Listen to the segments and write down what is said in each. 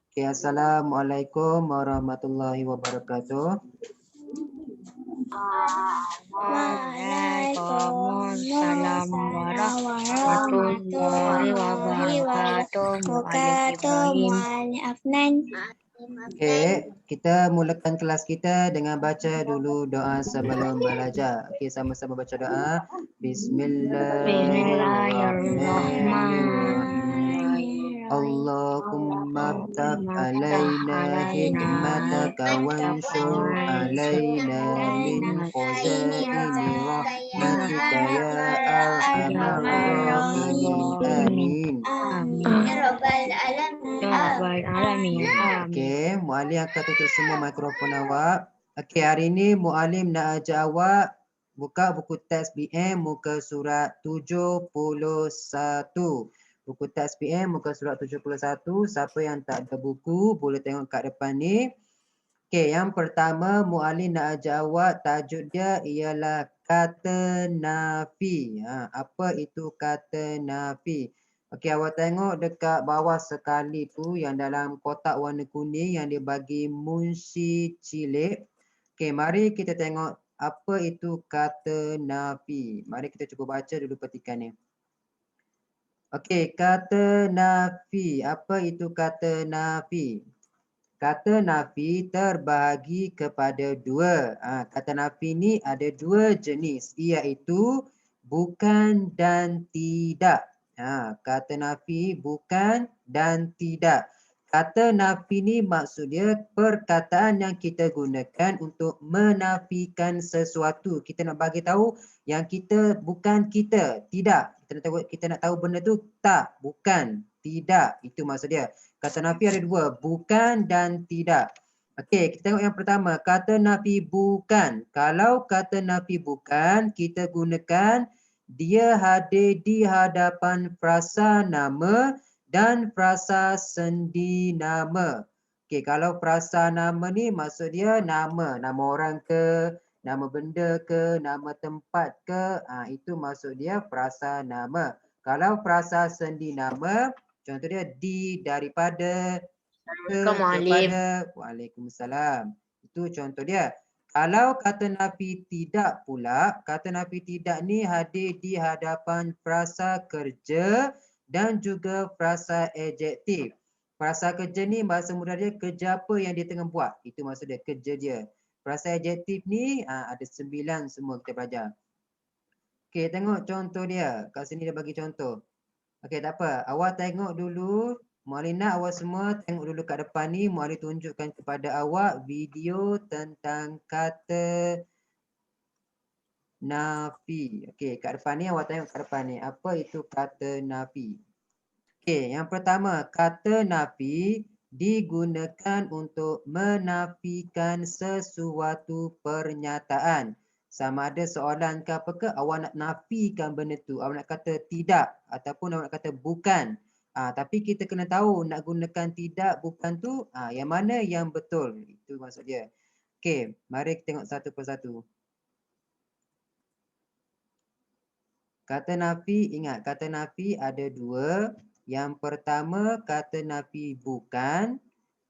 Okay, Assalamualaikum warahmatullahi wabarakatuh. Waalaikumsalam warahmatullahi wabarakatuh. Muallim Ibrahim. Okay, kita mulakan kelas kita dengan baca dulu doa sebelum belajar. Okay, sama-sama baca doa. Bismillahirrahmanirrahim. Allahumma ftah alaina hikmataka wanshur alaina min khuzaini rahmatika ya arhamar rahimin. Amin. Okey, Muallim akan tutup semua mikrofon awak. Okey, hari ini Muallim nak ajar awak buka buku teks BM muka surat 71. Buku teks BM muka surat 71. Siapa yang tak ada buku boleh tengok kat depan ni. Okey, yang pertama Muallim nak ajar awak tajuk dia ialah kata nafi. Apa itu kata nafi? Okey, awak tengok dekat bawah sekali tu yang dalam kotak warna kuning yang dia bagi munshi cilik. Okey, mari kita tengok apa itu kata nafi. Mari kita cuba baca dulu petikan ni. Okey, kata nafi. Apa itu kata nafi? Kata nafi terbahagi kepada dua. Kata nafi ni ada dua jenis, iaitu bukan dan tidak. Kata nafi bukan dan tidak. Kata nafi ni maksud dia perkataan yang kita gunakan untuk menafikan sesuatu. Kita nak bagi tahu yang kita bukan kita, tidak. Kita nak tahu benda tu tak, bukan, tidak. Itu maksud dia. Kata nafi ada dua, bukan dan tidak. Okey, kita tengok yang pertama, kata nafi bukan. Kalau kata nafi bukan, kita gunakan dia hadir di hadapan frasa nama dan frasa sendi nama. Okey, kalau frasa nama ni maksud dia nama orang ke, nama benda ke, nama tempat ke, itu maksud dia frasa nama. Kalau frasa sendi nama, contoh dia di, daripada, ke, kepada. Waalaikumsalam. Itu contoh dia. Kalau kata nafi tidak pula, kata nafi tidak ni hadir di hadapan frasa kerja dan juga frasa adjektif. Frasa kerja ni bahasa mudah dia kerja apa yang dia tengah buat. Itu maksud dia, kerja dia. Frasa adjektif ni ada 9 semua kita belajar. Okey, tengok contoh dia. Kat sini dia bagi contoh. Okey, tak apa. Awak tengok dulu. Muallim nak awak semua tengok dulu kat depan ni. Muallim tunjukkan kepada awak video tentang kata nafi. Okey, kat depan ni awak tengok kat depan ni. Apa itu kata nafi? Okey, yang pertama, kata nafi digunakan untuk menafikan sesuatu pernyataan. Sama ada soalan ke apa ke, awak nak nafikan benda tu. Awak nak kata tidak ataupun awak nak kata bukan. Tapi kita kena tahu nak gunakan tidak, bukan tu, yang mana yang betul. Itu maksud dia. Okey, mari kita tengok satu persatu. Kata nafi, ingat kata nafi ada dua. Yang pertama kata nafi bukan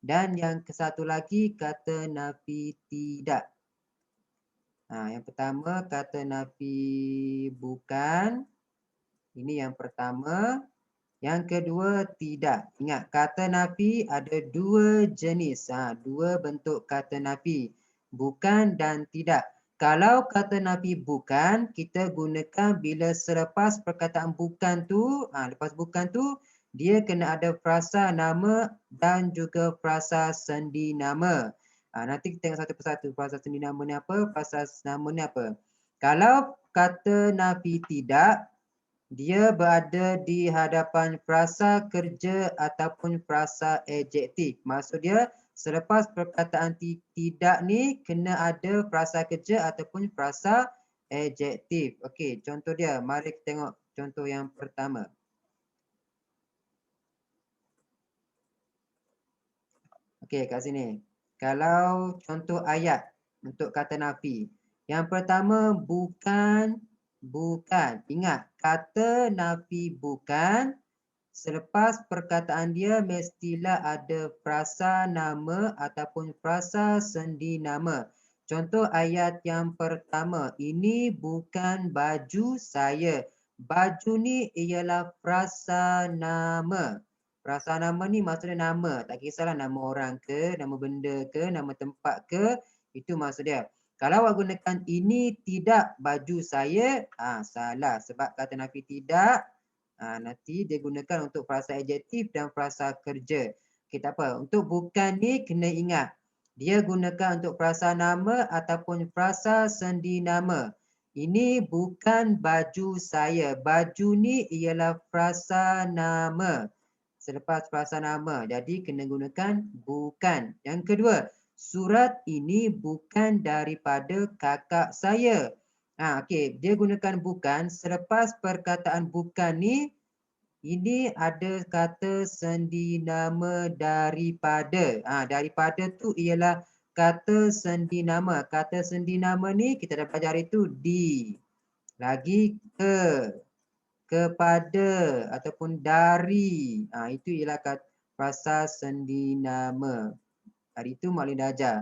dan yang satu lagi kata nafi tidak. Yang pertama kata nafi bukan. Ini yang pertama. Yang kedua tidak. Ingat kata nafi ada dua jenis. Dua bentuk kata nafi. Bukan dan tidak. Kalau kata nafi bukan, kita gunakan bila selepas perkataan bukan tu, lepas bukan tu, dia kena ada frasa nama dan juga frasa sendi nama. Nanti kita tengok satu persatu. Frasa sendi nama ni apa? Frasa nama ni apa? Kalau kata nafi tidak, dia berada di hadapan frasa kerja ataupun frasa adjektif. Maksud dia, selepas perkataan tidak ni kena ada frasa kerja ataupun frasa adjektif. Okey, contoh dia. Mari kita tengok contoh yang pertama. Okey, kat sini. Kalau contoh ayat untuk kata nafi. Yang pertama, bukan, bukan. Ingat, kata nafi bukan Selepas perkataan dia mestilah ada frasa nama ataupun frasa sendi nama. Contoh ayat yang pertama, ini bukan baju saya. Baju ni ialah frasa nama. Frasa nama ni maksudnya nama. Tak kisahlah nama orang ke, nama benda ke, nama tempat ke. Itu maksud dia. Kalau awak gunakan ini tidak baju saya, salah. Sebab kata nafi tidak, nanti dia gunakan untuk frasa adjektif dan frasa kerja. Okay, tak apa. Untuk bukan ni kena ingat. Dia gunakan untuk frasa nama ataupun frasa sendi nama. Ini bukan baju saya. Baju ni ialah frasa nama. Selepas frasa nama. Jadi kena gunakan bukan. Yang kedua, surat ini bukan daripada kakak saya. Okey, dia gunakan bukan. Selepas perkataan bukan ni, ini ada kata sendi nama daripada. Daripada tu ialah kata sendi nama. Kata sendi nama ni kita dah belajar itu di. Lagi ke, kepada ataupun dari. Itu ialah kata frasa sendi nama. Hari itu Mak Lin dah ajar.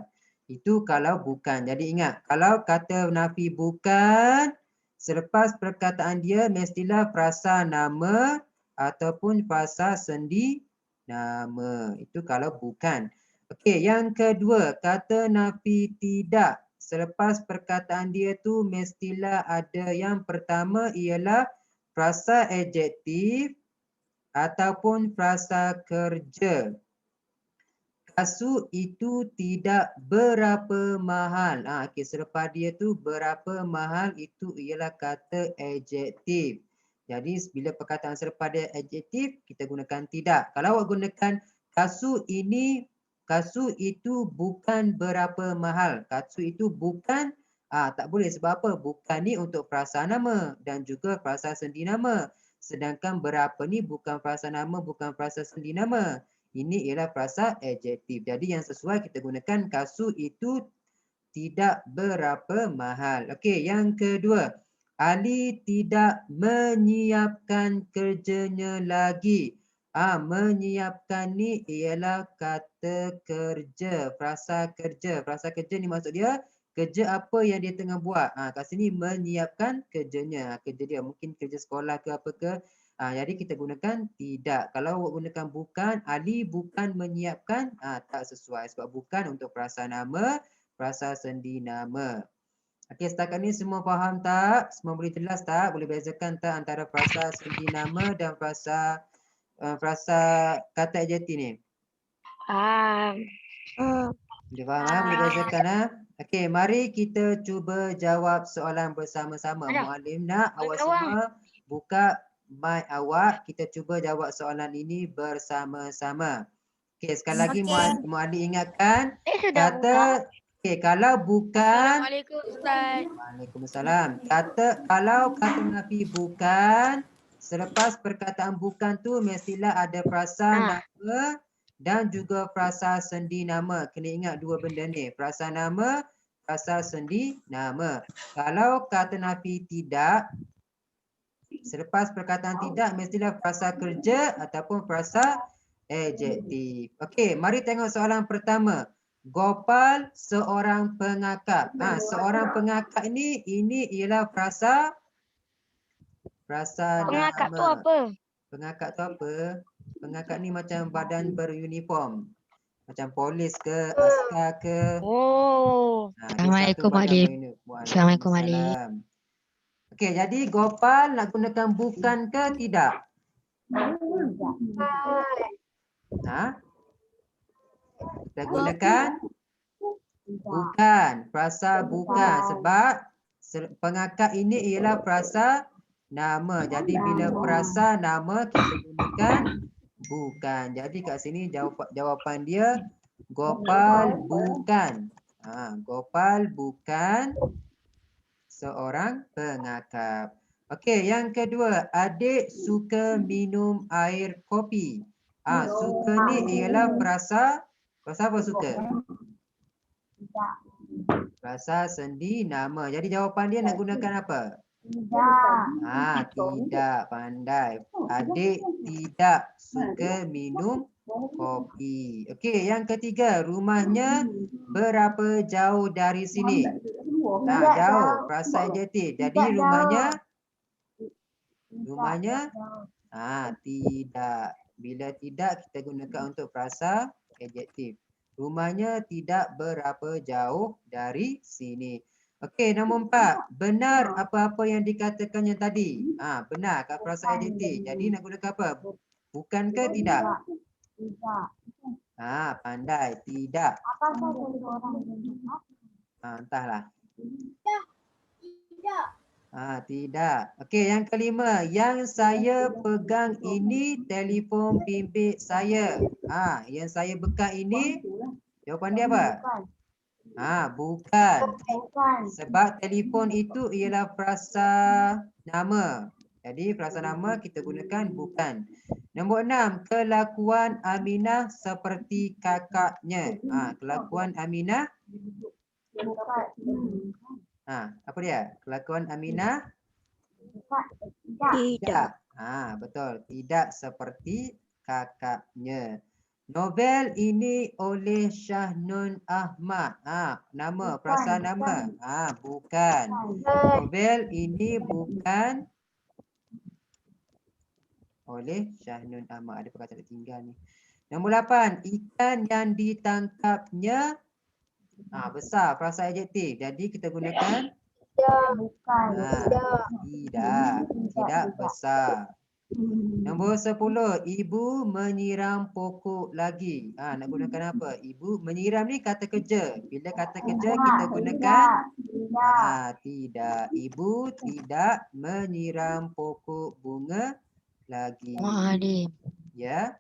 Itu kalau bukan. Jadi ingat, kalau kata nafi bukan, selepas perkataan dia mestilah frasa nama ataupun frasa sendi nama. Itu kalau bukan. Okey, yang kedua, kata nafi tidak. Selepas perkataan dia tu mestilah ada yang pertama ialah frasa adjektif ataupun frasa kerja. Kasut itu tidak berapa mahal. Okey, selepas dia tu berapa mahal itu ialah kata adjektif. Jadi bila perkataan selepas dia adjektif, kita gunakan tidak. Kalau awak gunakan kasut itu bukan berapa mahal. Kasut itu bukan, tak boleh. Sebab apa? Bukan ni untuk frasa nama dan juga frasa sendi nama. Sedangkan berapa ni bukan frasa nama, bukan frasa sendi nama. Ini ialah frasa adjektif. Jadi yang sesuai kita gunakan kasut itu tidak berapa mahal. Okey, yang kedua. Ali tidak menyiapkan kerjanya lagi. Menyiapkan ni ialah kata kerja, frasa kerja. Frasa kerja ni maksud dia kerja apa yang dia tengah buat. Kat sini menyiapkan kerjanya. Kerja dia mungkin kerja sekolah ke apa ke. Jadi kita gunakan tidak. Kalau awak gunakan bukan, Ali bukan menyiapkan, tak sesuai. Sebab bukan untuk frasa nama, frasa sendi nama. Okey, setakat ni semua faham tak? Semua boleh jelas tak? Boleh bezakan tak antara frasa sendi nama dan frasa kata adjektif ni? Boleh faham? Boleh bezakan Okey, mari kita cuba jawab soalan bersama-sama. Muallim nak awak semua buka mic awak, kita cuba jawab soalan ini bersama-sama. Okey, sekali lagi Muallim ingatkan kata kalau bukan. Assalamualaikum Ustaz. Waalaikumsalam. Kalau kata nafi bukan, selepas perkataan bukan tu mestilah ada frasa nama dan juga frasa sendi nama. Kena ingat dua benda ni, frasa nama, frasa sendi nama. Kalau kata nafi tidak, selepas perkataan tidak mestilah frasa kerja ataupun frasa adjektif. Okey, mari tengok soalan pertama. Gopal seorang pengakap. Seorang pengakap ini ialah frasa Pengakap nama. tu apa? Pengakap tu apa? Pengakap ni macam badan beruniform. Macam polis ke, askar ke. Assalamualaikum Alim. Assalamualaikum Alim. Okey, jadi Gopal nak gunakan bukan ke tidak? Kita gunakan bukan, frasa bukan sebab pengakap ini ialah frasa nama. Jadi bila frasa nama kita gunakan bukan. Jadi kat sini jawapan dia Gopal bukan. Gopal bukan seorang pengakap. Okey, yang kedua, adik suka minum air kopi. Suka ni ialah frasa apa suka? Frasa sendi nama. Jadi jawapan dia nak gunakan apa? Tidak, pandai. Adik tidak suka minum kopi. Okey, yang ketiga, rumahnya berapa jauh dari sini? Jauh, perasa adjektif. Jadi rumahnya tidak. Bila tidak kita gunakan untuk perasa adjektif. Rumahnya tidak berapa jauh dari sini. Okey, nombor 4. Benar apa-apa yang dikatakannya tadi? Benar kat perasa adjektif. Jadi nak gunakan apa? Bukan ke tidak? Pandai. Tidak. Entahlah. Tidak. Okey, yang kelima. Yang saya pegang ini telefon bimbit saya. Yang saya pegang ini, jawapan dia apa? Bukan. Sebab telefon itu ialah frasa nama. Jadi frasa nama kita gunakan bukan. Nombor 6. Kelakuan Aminah seperti kakaknya. Kelakuan Aminah. Apa dia? Kelakuan Aminah? Tidak. Betul. Tidak seperti kakaknya. Novel ini oleh Shahnun Ahmad. Nama, perasa nama. Bukan. Novel ini bukan oleh Shahnun Ahmad. Ada perkataan tertinggal ni. Nombor 8. Ikan yang ditangkapnya besar, perasa adjektif. Jadi kita gunakan tidak besar. Nombor 10. Ibu menyiram pokok lagi. Nak gunakan apa? Ibu menyiram ni kata kerja. Bila kata kerja kita gunakan tidak. Ibu tidak menyiram pokok bunga lagi. Muallim. Ya.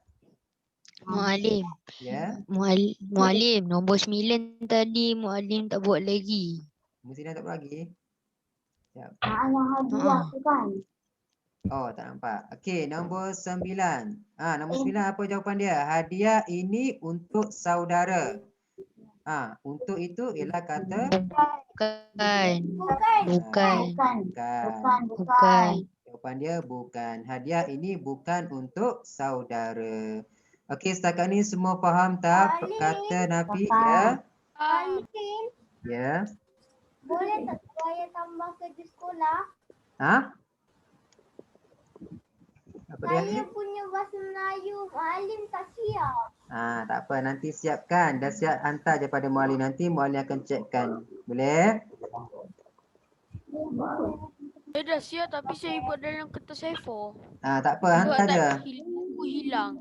Muallim. Ya. Muallim. Nombor 9 tadi muallim tak buat lagi. Mesti dah tak buat lagi. Sekejap. Tak nampak. Okey, nombor 9. Nombor 9 apa jawapan dia? Hadiah ini untuk saudara. Untuk itu ialah kata bukan. Jawapan dia bukan. Hadiah ini bukan untuk saudara. Okey, setakat ni semua faham tak kata Nafi? Ya. Ya. Boleh tak saya tambah kerja sekolah? Apa dia? Saya punya bahasa Melayu, Muallim tak siap. Tak apa, nanti siapkan. Dah siap hantar je pada Muallim. Nanti Muallim akan cekkan. Boleh? Saya dah siap tapi saya buat dalam kertas A4. Tak apa, hantar je. Buku hilang.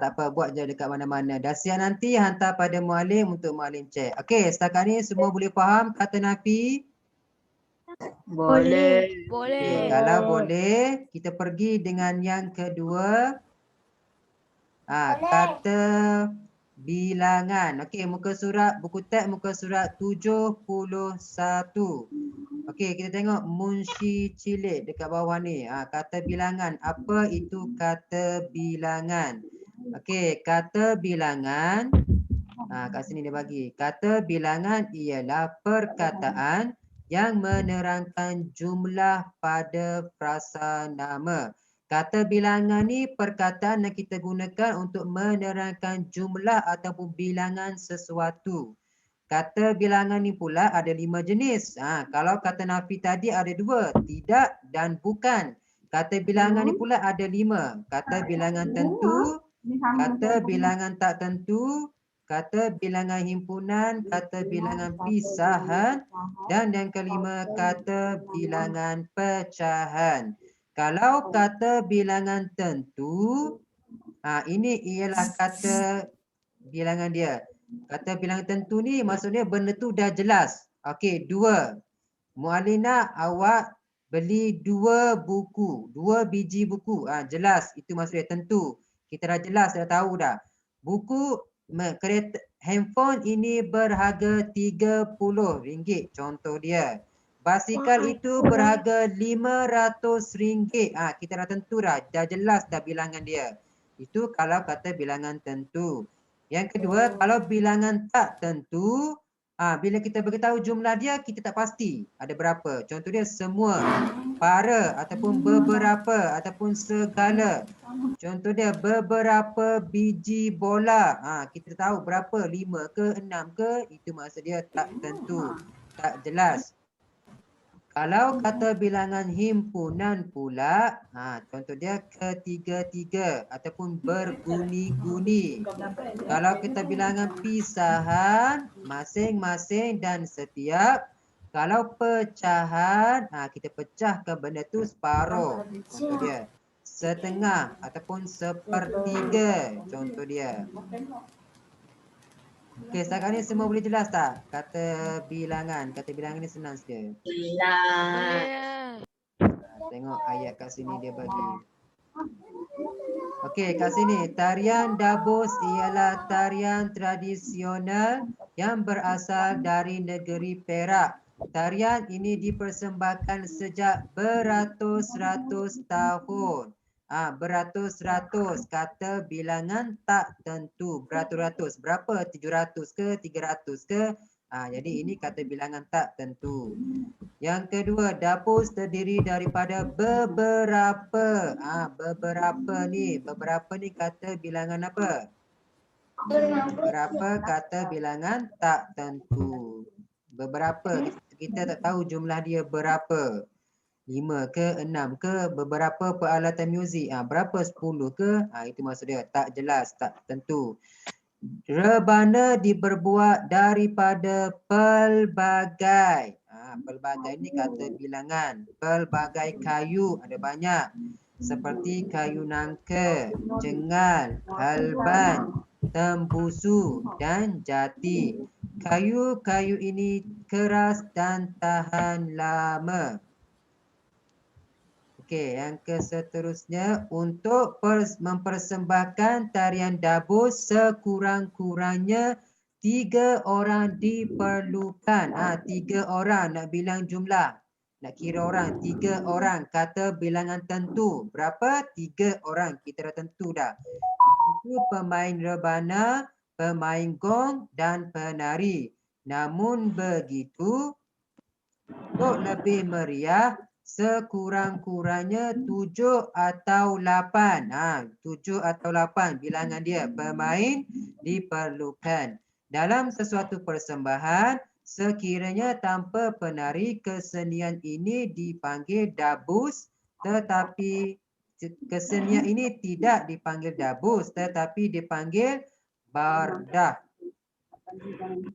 Tak apa, buat je dekat mana-mana. Dah siap nanti hantar pada Muallim untuk Muallim cek. Okey, setakat ni semua boleh faham kata Nafi? Boleh. Okay, kalau boleh, kita pergi dengan yang kedua. Kata bilangan. Okey, muka surat, buku teks muka surat 71. Okey, kita tengok Munshi Cilik dekat bawah ni. Kata bilangan. Apa itu kata bilangan? Okey, kata bilangan. Kat sini dia bagi. Kata bilangan ialah perkataan yang menerangkan jumlah pada frasa nama. Kata bilangan ni perkataan yang kita gunakan untuk menerangkan jumlah ataupun bilangan sesuatu. Kata bilangan ni pula ada 5 jenis. Kalau kata Nafi tadi ada 2, tidak dan bukan. Kata bilangan ni pula ada 5. Kata bilangan tentu, kata bilangan tak tentu, kata bilangan himpunan, kata bilangan pisahan, dan yang kelima kata bilangan pecahan. Kalau kata bilangan tentu, ini ialah kata bilangan dia. Kata bilangan tentu ni maksudnya benda tu dah jelas. Okey, 2. Mualina, awak beli 2 buku, 2 biji buku. Jelas, itu maksudnya tentu. Kita dah jelas, dah tahu dah. Buku kereta handphone ini berharga RM30, contoh dia. Basikal itu berharga RM500. Kita dah tentu dah jelas dah bilangan dia. Itu kalau kata bilangan tentu. Yang kedua, kalau bilangan tak tentu, Bila kita beritahu jumlah dia, kita tak pasti ada berapa. Contoh dia semua, para ataupun beberapa ataupun segala. Contoh dia beberapa biji bola. Kita tahu berapa, 5 ke 6 ke, itu maksud dia tak tentu, tak jelas. Kalau kata bilangan himpunan pula, contoh dia ketiga-tiga ataupun berguni-guni. Kalau kita bilangan pisahan, masing-masing dan setiap. Kalau pecahan, kita pecahkan benda tu separuh. Contoh dia. Setengah ataupun sepertiga. Contoh dia. Okey, setakat ni semua boleh jelas tak? Kata bilangan ni senang saja. Tengok ayat kat sini dia bagi. Okey, kat sini. Tarian Dabus ialah tarian tradisional yang berasal dari negeri Perak. Tarian ini dipersembahkan sejak beratus-ratus tahun. Beratus-ratus, kata bilangan tak tentu. Beratus-ratus, berapa? 700 ke, 300 ke? Jadi ini kata bilangan tak tentu. Yang kedua, Dabus terdiri daripada beberapa. Beberapa ni kata bilangan apa? Beberapa kata bilangan tak tentu. Beberapa, kita tak tahu jumlah dia berapa. 5 ke, 6 ke, beberapa peralatan muzik. Berapa, 10 ke? Itu maksud dia, tak jelas, tak tentu. Rebana diperbuat daripada pelbagai. Pelbagai ni kata bilangan. Pelbagai kayu, ada banyak. Seperti kayu nangka, cengal, halban, tembusu dan jati. Kayu-kayu ini keras dan tahan lama. Okey, yang seterusnya, untuk mempersembahkan tarian Dabus sekurang-kurangnya 3 orang diperlukan. 3 orang, nak bilang jumlah. Nak kira orang, 3 orang. Kata bilangan tentu. Berapa? 3 orang. Kita dah tentu dah. Itu pemain rebana, pemain gong dan penari. Namun begitu, untuk lebih meriah, sekurang-kurangnya 7 atau 8. 7 atau 8 bilangan dia. Pemain diperlukan. Dalam sesuatu persembahan, sekiranya tanpa penari, kesenian ini dipanggil Dabus, tetapi kesenian ini tidak dipanggil Dabus, tetapi dipanggil Bardah.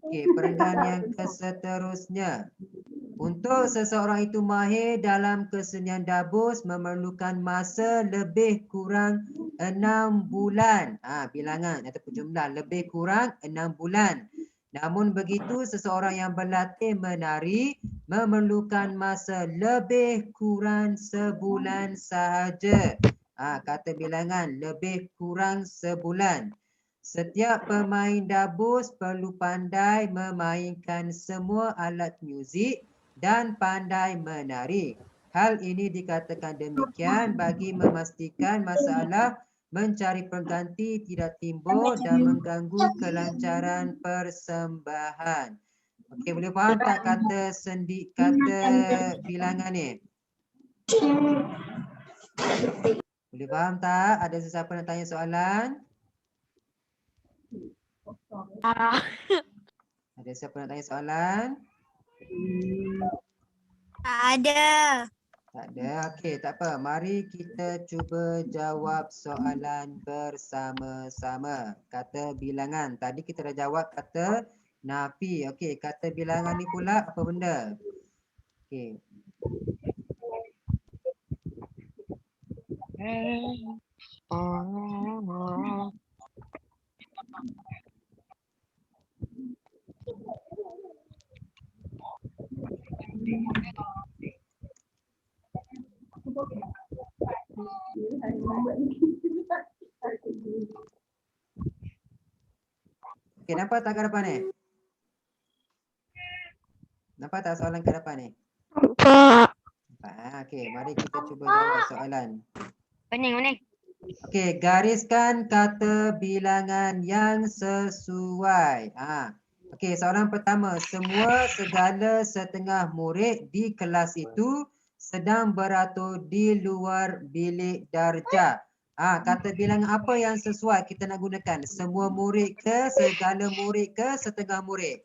Okey, perenggan yang seterusnya. Untuk seseorang itu mahir dalam kesenian Dabus memerlukan masa lebih kurang 6 bulan. Bilangan ataupun jumlah lebih kurang 6 bulan. Namun begitu, seseorang yang berlatih menari memerlukan masa lebih kurang sebulan sahaja. Kata bilangan lebih kurang sebulan. Setiap pemain Dabus perlu pandai memainkan semua alat muzik dan pandai menari. Hal ini dikatakan demikian bagi memastikan masalah mencari pengganti tidak timbul dan mengganggu kelancaran persembahan. Okey, boleh faham tak kata bilangan ni? Boleh faham tak? Ada sesiapa nak tanya soalan? Ada siapa nak tanya soalan? Tak ada. Tak ada. Okey, tak apa. Mari kita cuba jawab soalan bersama-sama. Kata bilangan. Tadi kita dah jawab kata nafi. Okey, kata bilangan ni pula apa benda? Okey. Okey, nampak tak kat depan ni? Nampak tak soalan kat depan ni? Nampak. Okey, mari kita cuba jawab soalan. Pening. Okey, gariskan kata bilangan yang sesuai. Okey, soalan pertama. Semua segala setengah murid di kelas itu sedang beratur di luar bilik darjah. Kata bilangan apa yang sesuai kita nak gunakan? Semua murid ke, segala murid ke, setengah murid?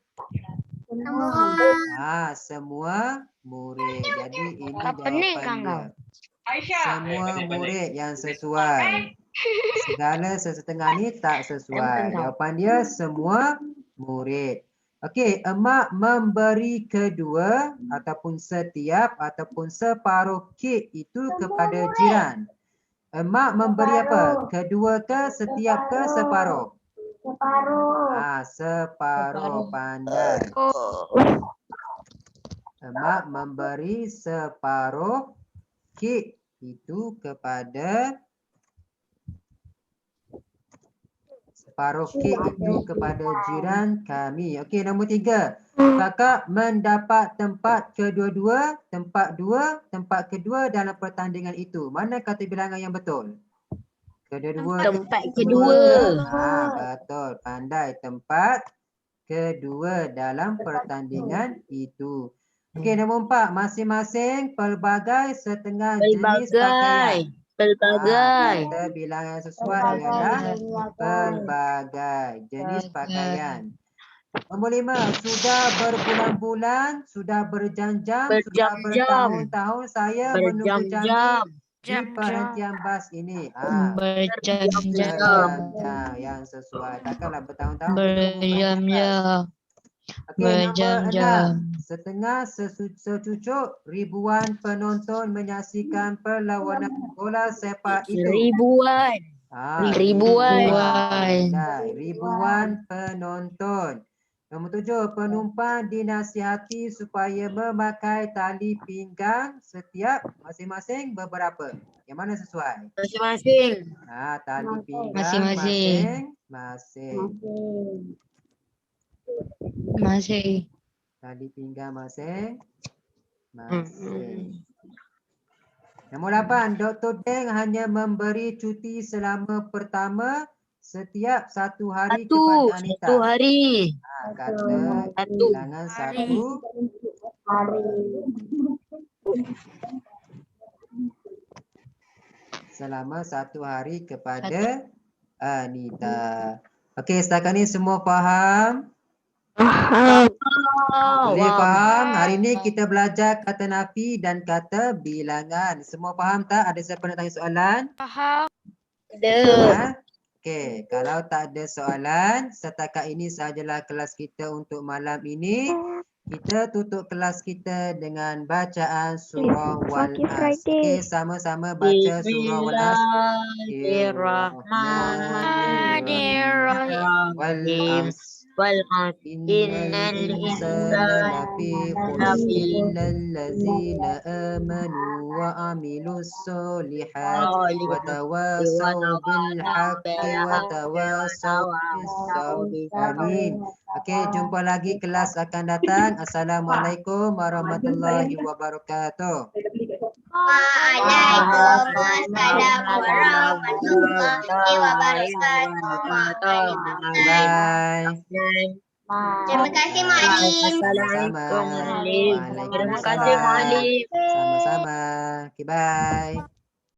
Semua murid. Jadi ini jawapan dia. Semua murid yang sesuai. Segala sesetengah ni tak sesuai. Jawapan dia semua murid. Okey, emak memberi kedua ataupun setiap ataupun separuh kek itu kepada jiran. Emak memberi apa? Kedua ke, setiap ke, separuh? Separuh. Separuh. Pandai. Emak memberi separuh kek itu kepada jiran kami. Okey, nombor 3. Kakak mendapat tempat kedua-dua, tempat kedua dalam pertandingan itu. Mana kata bilangan yang betul? Kedua-dua. Tempat kedua. Betul. Pandai. Tempat kedua dalam pertandingan itu. Okey, nombor 4. Masing-masing pelbagai setengah jenis pakaian. Pelbagai. Kata bilangan sesuai ialah pelbagai jenis pakaian. Nombor 5. Sudah berbulan-bulan, sudah berjam-jam, sudah bertahun-tahun saya menunggu janji di perhentian bas ini. Berjam-jam yang sesuai. Takkanlah bertahun-tahun kita tunggu perhentian bas. Okey, nombor 6. Setengah secucuk ribuan penonton menyaksikan perlawanan bola sepak itu. Ribuan. Ribuan penonton. Nombor 7. Penumpang dinasihati supaya memakai tali pinggang setiap masing-masing beberapa. Yang mana sesuai? Masing-masing. Tali pinggang masing-masing. Tali pinggang masing-masing. Nombor 8. Dr. Deng hanya memberi cuti selama pertama setiap 1 hari kepada Anita. 1 hari. Kata bilangan 1 hari. Selama 1 hari kepada Anita. Okey, setakat ni semua faham? Boleh faham? Hari ni kita belajar kata nafi dan kata bilangan. Semua faham tak? Ada siapa nak tanya soalan? Faham. Ada. Okey, kalau tak ada soalan, setakat ini sahajalah kelas kita untuk malam ini. Kita tutup kelas kita dengan bacaan surah Wal-As. Okey, sama-sama baca surah Wal-As. Bismillahirrahmanirrahim. Wal-'asr innal insana lafi khusr illa allazina amanu wa 'amilus solihat wa tawasaw bil haqqi wa tawasaw bis sabr. Amin. Okey, jumpa lagi kelas akan datang. Assalamualaikum warahmatullahi wabarakatuh. Waalaikumsalam warahmatullahi wabarakatuh. Bye. Terima kasih Maklim. Assalamualaikum. Waalaikumsalam. Terima kasih Maklim. Sama-sama. Okay, bye.